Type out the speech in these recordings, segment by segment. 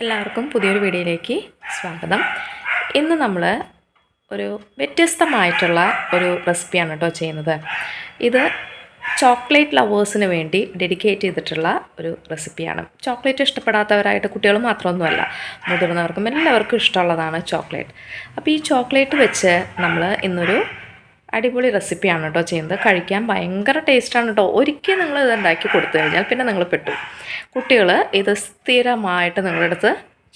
എല്ലാവർക്കും പുതിയൊരു വീഡിയോയിലേക്ക് സ്വാഗതം. ഇന്ന് നമ്മൾ ഒരു വ്യത്യസ്തമായിട്ടുള്ള ഒരു റെസിപ്പിയാണ് കേട്ടോ ചെയ്യുന്നത്. ഇത് ചോക്ലേറ്റ് ലവേഴ്സിന് വേണ്ടി ഡെഡിക്കേറ്റ് ചെയ്തിട്ടുള്ള ഒരു റെസിപ്പിയാണ്. ചോക്ലേറ്റ് ഇഷ്ടപ്പെടാത്തവരായിട്ട് കുട്ടികൾ മാത്രമൊന്നുമല്ല, മുതിർന്നവർക്കും എല്ലാവർക്കും ഇഷ്ടമുള്ളതാണ് ചോക്ലേറ്റ്. അപ്പോൾ ഈ ചോക്ലേറ്റ് വെച്ച് നമ്മൾ ഇന്നൊരു അടിപൊളി റെസിപ്പിയാണ് കേട്ടോ ചെയ്യുന്നത്. കഴിക്കാൻ ഭയങ്കര ടേസ്റ്റാണ് കേട്ടോ. ഒരിക്കൽ നിങ്ങൾ ഇത് ഉണ്ടാക്കി കൊടുത്തു കഴിഞ്ഞാൽ പിന്നെ നിങ്ങൾ പെട്ടു. കുട്ടികൾ ഇത് സ്ഥിരമായിട്ട് നിങ്ങളുടെ അടുത്ത്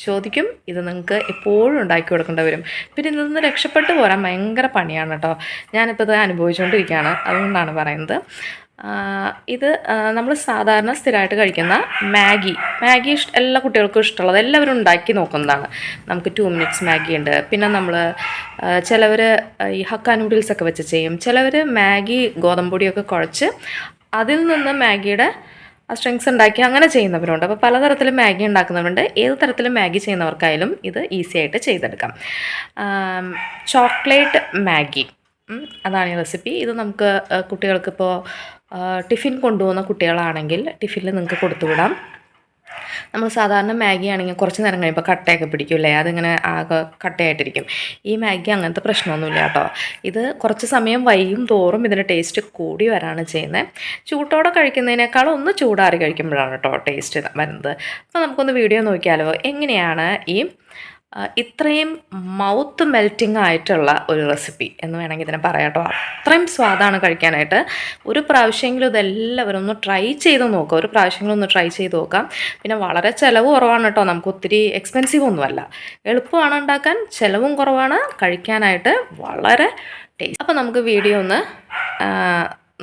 ചോദിക്കും. ഇത് നിങ്ങൾക്ക് എപ്പോഴും ഉണ്ടാക്കി കൊടുക്കേണ്ടി വരും. പിന്നെ ഇതിൽ നിന്ന് രക്ഷപ്പെട്ട് പോരാൻ ഭയങ്കര പണിയാണ് കേട്ടോ. ഞാനിപ്പോൾ ഇത് അനുഭവിച്ചുകൊണ്ടിരിക്കുകയാണ്, അതുകൊണ്ടാണ് പറയുന്നത്. ഇത് നമ്മൾ സാധാരണ സ്ഥിരമായിട്ട് കഴിക്കുന്ന മാഗി എല്ലാ കുട്ടികൾക്കും ഇഷ്ടമുള്ളത്, എല്ലാവരും ഉണ്ടാക്കി നോക്കുന്നതാണ്. നമുക്ക് 2 minutes മാഗി ഉണ്ട്. പിന്നെ നമ്മൾ ചിലവർ ഈ ഹക്ക നൂഡിൽസൊക്കെ വെച്ച് ചെയ്യും. ചിലവർ മാഗി ഗോതമ്പൊടിയൊക്കെ കുഴച്ച് അതിൽ നിന്ന് മാഗിയുടെ സ്ട്രിങ്സ് ഉണ്ടാക്കി അങ്ങനെ ചെയ്യുന്നവരുണ്ട്. അപ്പോൾ പലതരത്തിൽ മാഗി ഉണ്ടാക്കുന്നവരുണ്ട്. ഏത് തരത്തിലും മാഗി ചെയ്യുന്നവർക്കായാലും ഇത് ഈസി ആയിട്ട് ചെയ്തെടുക്കാം. ചോക്ലേറ്റ് മാഗി, അതാണ് ഈ റെസിപ്പി. ഇത് നമുക്ക് കുട്ടികൾക്കിപ്പോൾ ടിഫിൻ കൊണ്ടുപോകുന്ന കുട്ടികളാണെങ്കിൽ ടിഫിനിൽ നിങ്ങൾക്ക് കൊടുത്തുവിടാം. നമ്മൾ സാധാരണ മാഗി ആണെങ്കിൽ കുറച്ച് നേരം കഴിയുമ്പോൾ കട്ടയൊക്കെ പിടിക്കില്ലേ, അതിങ്ങനെ ആകെ കട്ടയായിട്ടിരിക്കും. ഈ മാഗി അങ്ങനത്തെ പ്രശ്നമൊന്നുമില്ല കേട്ടോ. ഇത് കുറച്ച് സമയം വൈകും തോറും ഇതിൻ്റെ ടേസ്റ്റ് കൂടി വരാണ് ചെയ്യുന്നത്. ചൂട്ടോടെ കഴിക്കുന്നതിനേക്കാളും ഒന്ന് ചൂടാറി കഴിക്കുമ്പോഴാണ് കേട്ടോ ടേസ്റ്റ് വരുന്നത്. അപ്പോൾ നമുക്കൊന്ന് വീഡിയോ നോക്കിയാലോ, എങ്ങനെയാണ് ഈ ഇത്രയും മൗത്ത് മെൽറ്റിംഗ് ആയിട്ടുള്ള ഒരു റെസിപ്പി എന്ന് വേണമെങ്കിൽ ഇതിനെ പറയാം കേട്ടോ. അത്രയും സ്വാദാണ് കഴിക്കാനായിട്ട്. ഒരു പ്രാവശ്യമെങ്കിലും ഇതെല്ലാവരും ഒന്ന് ട്രൈ ചെയ്ത് നോക്കാം. ഒരു പ്രാവശ്യമെങ്കിലും ഒന്ന് ട്രൈ ചെയ്ത് നോക്കാം. പിന്നെ വളരെ ചിലവ് കുറവാണ് കേട്ടോ. നമുക്ക് ഒത്തിരി എക്സ്പെൻസീവ് ഒന്നുമല്ല, എളുപ്പമാണ് ഉണ്ടാക്കാൻ, ചിലവും കുറവാണ്, കഴിക്കാനായിട്ട് വളരെ ടേസ്റ്റ്. അപ്പോൾ നമുക്ക് വീഡിയോ ഒന്ന്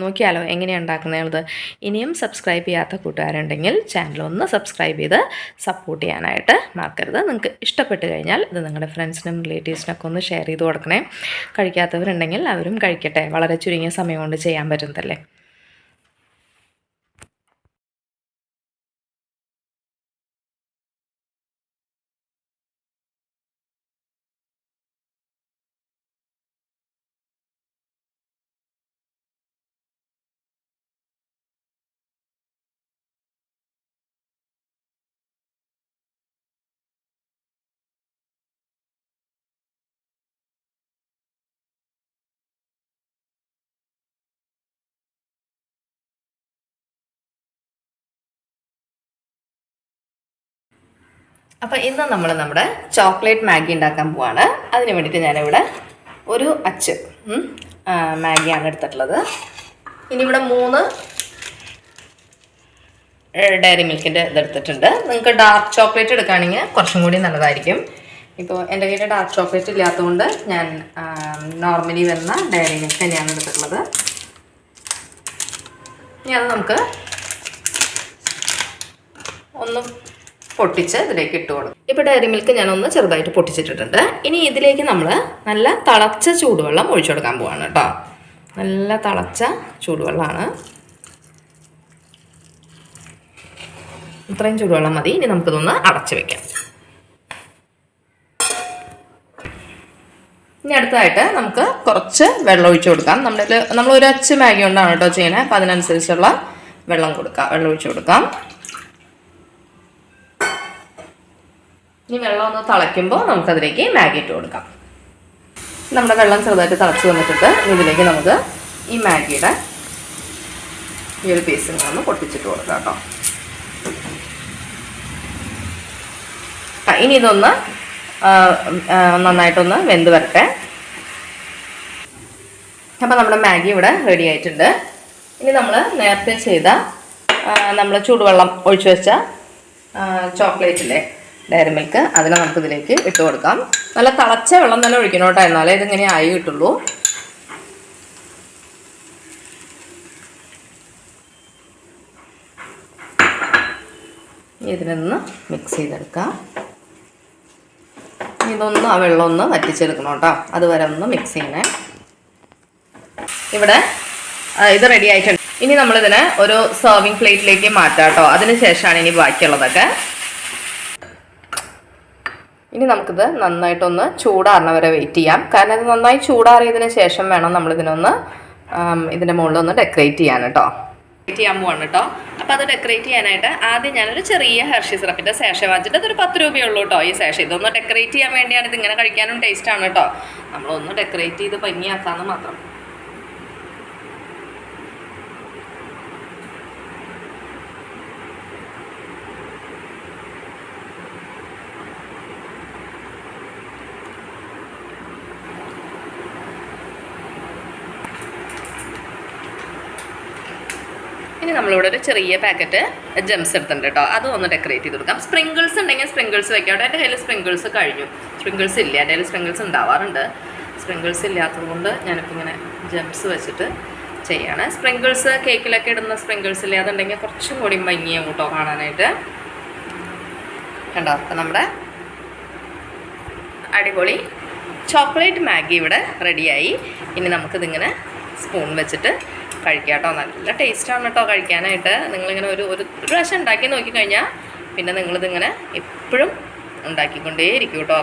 നോക്കിയാലോ എങ്ങനെയാണ് ഉണ്ടാക്കുന്നത്. ഇനിയും സബ്സ്ക്രൈബ് ചെയ്യാത്ത കൂട്ടുകാരുണ്ടെങ്കിൽ ചാനലൊന്ന് സബ്സ്ക്രൈബ് ചെയ്ത് സപ്പോർട്ട് ചെയ്യാനായിട്ട് മറക്കരുത്. നിങ്ങൾക്ക് ഇഷ്ടപ്പെട്ട് കഴിഞ്ഞാൽ ഇത് നിങ്ങളുടെ ഫ്രണ്ട്സിനും റിലേറ്റീവ്സിനൊക്കെ ഒന്ന് ഷെയർ ചെയ്ത് കൊടുക്കണേ. കഴിക്കാത്തവരുണ്ടെങ്കിൽ അവരും കഴിക്കട്ടെ. വളരെ ചുരുങ്ങിയ സമയം കൊണ്ട് ചെയ്യാൻ പറ്റുന്നതല്ലേ. അപ്പോൾ ഇന്ന് നമ്മൾ നമ്മുടെ ചോക്ലേറ്റ് മാഗി ഉണ്ടാക്കാൻ പോവാണ്. അതിന് വേണ്ടിയിട്ട് ഞാനിവിടെ ഒരു അച്ച് മാഗിയാണ് എടുത്തിട്ടുള്ളത്. ഇനി ഇവിടെ 3 ഡയറി മിൽക്കിൻ്റെ ഇതെടുത്തിട്ടുണ്ട്. നിങ്ങൾക്ക് ഡാർക്ക് ചോക്ലേറ്റ് എടുക്കുകയാണെങ്കിൽ കുറച്ചും കൂടി നല്ലതായിരിക്കും. ഇപ്പോൾ എൻ്റെ കയ്യിൽ ഡാർക്ക് ചോക്ലേറ്റ് ഇല്ലാത്തതുകൊണ്ട് ഞാൻ നോർമലി വരുന്ന ഡയറി മിൽക്ക് തന്നെയാണ് എടുത്തിട്ടുള്ളത്. ഇനി അത് നമുക്ക് ഒന്ന് പൊട്ടിച്ച് ഇതിലേക്ക് ഇട്ട് കൊടുക്കും. ഇപ്പോൾ ഡയറി മിൽക്ക് ഞാനൊന്ന് ചെറുതായിട്ട് പൊട്ടിച്ചിട്ടിട്ടുണ്ട്. ഇനി ഇതിലേക്ക് നമ്മൾ നല്ല തിളച്ച ചൂടുവെള്ളം ഒഴിച്ചു കൊടുക്കാൻ പോവാണ് കേട്ടോ. നല്ല തിളച്ച ചൂടുവെള്ളമാണ്. ഇത്രയും ചൂടുവെള്ളം മതി. ഇനി നമുക്കിതൊന്ന് അടച്ചു വെക്കാം. ഇനി അടുത്തതായിട്ട് നമുക്ക് കുറച്ച് വെള്ളം ഒഴിച്ചു കൊടുക്കാം. നമ്മൾ ഒരു അച്ച് മാഗി കൊണ്ടാണ് കേട്ടോ ചെയ്യുന്നത്. അപ്പോൾ അതിനനുസരിച്ചുള്ള വെള്ളം ഒഴിച്ചു കൊടുക്കാം. ഇനി വെള്ളം ഒന്ന് തിളയ്ക്കുമ്പോൾ നമുക്കതിലേക്ക് മാഗി ഇട്ട് കൊടുക്കാം. നമ്മുടെ വെള്ളം ചെറുതായിട്ട് തിളച്ച് വന്നിട്ടുണ്ട്. ഇതിലേക്ക് നമുക്ക് ഈ മാഗിയുടെ ഈ ഒരു പീസ് ഒന്ന് പൊട്ടിച്ചിട്ട് കൊടുക്കാം കേട്ടോ. ഇനി ഇതൊന്ന് നന്നായിട്ടൊന്ന് വെന്ത് വരട്ടെ. അപ്പോൾ നമ്മുടെ മാഗി ഇവിടെ റെഡി ആയിട്ടുണ്ട്. ഇനി നമ്മൾ നേരത്തെ ചെയ്ത നമ്മൾ ചൂടുവെള്ളം ഒഴിച്ചു വെച്ച ചോക്ലേറ്റില്ലേ, ഡയറി മിൽക്ക്, അതിനെ നമുക്കിതിലേക്ക് ഇട്ട് കൊടുക്കാം. നല്ല തിളച്ച വെള്ളം തന്നെ ഒഴിക്കണം കേട്ടോ, എന്നാലേ ഇതിങ്ങനെ ആയി കിട്ടുള്ളൂ. ഇതിനൊന്ന് മിക്സ് ചെയ്തെടുക്കാം. ഇതൊന്ന് ആ വെള്ളം ഒന്ന് വറ്റിച്ചെടുക്കണം കേട്ടോ. അതുവരെ ഒന്ന് മിക്സ് ചെയ്യണേ. ഇവിടെ ഇത് റെഡി ആയിട്ടുണ്ട്. ഇനി നമ്മളിതിനെ ഒരു സെർവിങ് പ്ലേറ്റിലേക്ക് മാറ്റാം കേട്ടോ. അതിന് ശേഷമാണ് ഇനി ബാക്കിയുള്ളതൊക്കെ. ഇനി നമുക്കിത് നന്നായിട്ടൊന്ന് ചൂടാറുന്ന വരെ വെയിറ്റ് ചെയ്യാം. കാരണം ഇത് നന്നായി ചൂടാറിയതിന് ശേഷം വേണം നമ്മളിതിനൊന്ന് ഇതിൻ്റെ മുകളിലൊന്ന് ഡെക്കറേറ്റ് ചെയ്യാൻ കേട്ടോ. ചെയ്യാൻ പോവാണ് കേട്ടോ. അപ്പോൾ അത് ഡെക്കറേറ്റ് ചെയ്യാനായിട്ട് ആദ്യം ഞാനൊരു ചെറിയ ഹെർഷി സിറപ്പിൻ്റെ സേഷ വാങ്ങിച്ചിട്ട് അതൊരു 10 രൂപയുള്ളൂ കേട്ടോ ഈ സേഷ. ഇതൊന്ന് ഡെക്കറേറ്റ് ചെയ്യാൻ വേണ്ടിയാണ്, ഇതിങ്ങനെ കഴിക്കാനും ടേസ്റ്റാണ് കേട്ടോ. നമ്മളൊന്ന് ഡെക്കറേറ്റ് ചെയ്ത് ഭംഗിയാക്കാമെന്ന് മാത്രം. ഇനി നമ്മളിവിടെ ഒരു ചെറിയ പാക്കറ്റ് ജെംസ് എടുത്തിട്ടുണ്ട് കേട്ടോ. അതും ഒന്ന് ഡെക്കറേറ്റ് ചെയ്ത് കൊടുക്കാം. സ്പ്രിങ്കിൾസ് ഉണ്ടെങ്കിൽ സ്പ്രിങ്കിൾസ് വെക്കാം കേട്ടോ. എൻ്റെ കയ്യിൽ സ്പ്രിങ്കിൾസ് കഴിഞ്ഞു. സ്പ്രിങ്കിൾസ് ഇല്ല, എൻ്റെ കയ്യിൽ സ്പ്രിങ്കിൾസ് ഉണ്ടാവാറുണ്ട്. സ്പ്രിങ്കിൾസ് ഇല്ലാത്തത് കൊണ്ട് ഞാനിപ്പോൾ ഇങ്ങനെ ജെംസ് വെച്ചിട്ട് ചെയ്യാണ്. സ്പ്രിങ്കിൾസ് കേക്കിലൊക്കെ ഇടുന്ന സ്പ്രിങ്കിൾസ് ഇല്ല, അതുണ്ടെങ്കിൽ കുറച്ചും കൂടി ഭംഗിയാവും കേട്ടോ കാണാനായിട്ട്. കണ്ടോ, അപ്പം നമ്മുടെ അടിപൊളി ചോക്ലേറ്റ് മാഗി ഇവിടെ റെഡിയായി. ഇനി നമുക്കിതിങ്ങനെ സ്പൂൺ വെച്ചിട്ട് കഴിക്കാം കേട്ടോ. നല്ല ടേസ്റ്റാണ് കേട്ടോ കഴിക്കാനായിട്ട്. നിങ്ങളിങ്ങനെ ഒരു പ്രാവശ്യം ഉണ്ടാക്കി നോക്കിക്കഴിഞ്ഞാൽ പിന്നെ നിങ്ങളിതിങ്ങനെ എപ്പോഴും ഉണ്ടാക്കിക്കൊണ്ടേയിരിക്കും കേട്ടോ.